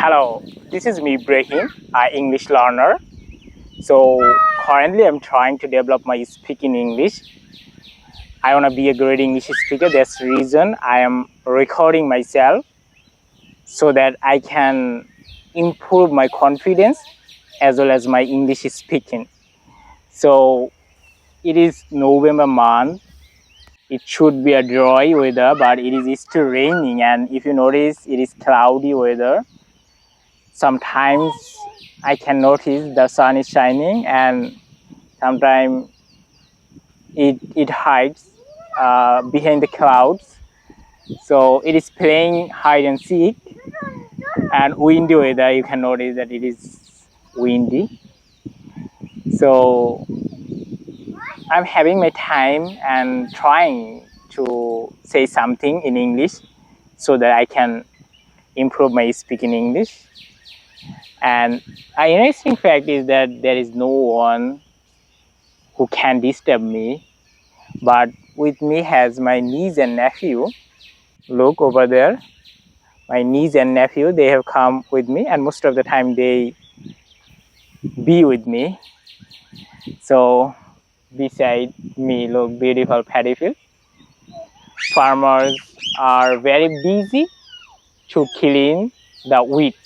Hello, this is me Ibrahim, an English learner. So currently I'm trying to develop my speaking English. I want to be a great English speaker. That's the reason I am recording myself so that I can improve my confidence as well as my English speaking. So it is November month. It should be a dry weather, but it is still raining, and if you notice, it is cloudy weather. Sometimes I can notice the sun is shining, and sometimes it hides behind the clouds. So it is playing hide and seek, and windy weather. You can notice that it is windy. So I'm having my time and trying to say something in English so that I can improve my speaking English. And an interesting fact is that there is no one who can disturb me, but with me has my niece and nephew. Look over there, my niece and nephew, they have come with me, and most of the time they be with me. So beside me, look, beautiful paddy field. Farmers are very busy to clean the wheat,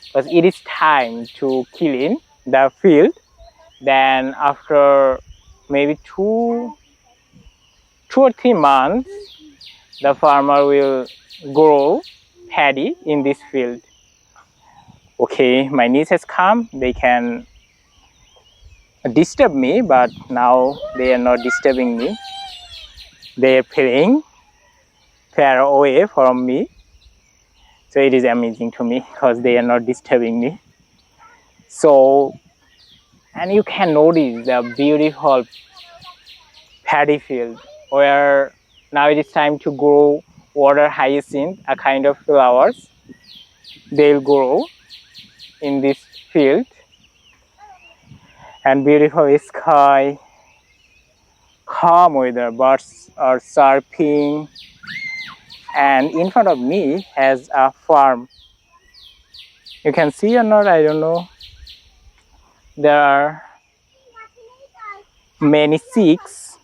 because it is time to clean the field. Then after maybe two or 3 months, the farmer will grow paddy in this field. Okay, my niece has come. They can disturb me, but now they are not disturbing me. They are playing far away from me. So it is amazing to me because they are not disturbing me. So, and you can notice the beautiful paddy field where now it is time to grow water hyacinth, a kind of flowers. They'll grow in this field. And beautiful sky, calm weather, birds are chirping, and in front of me has a farm. You can see or not, I don't know. There are many chicks.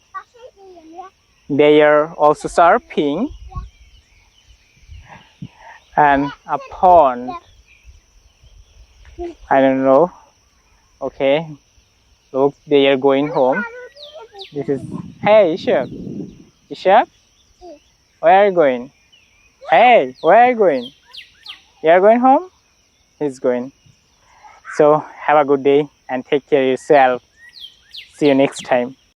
They are also chirping, and a pond. I don't know. Okay, look, they are going home. This is, hey Ishak, where are you going? Hey, where are you going? You are going home? He's going. So have a good day and take care of yourself. See you next time.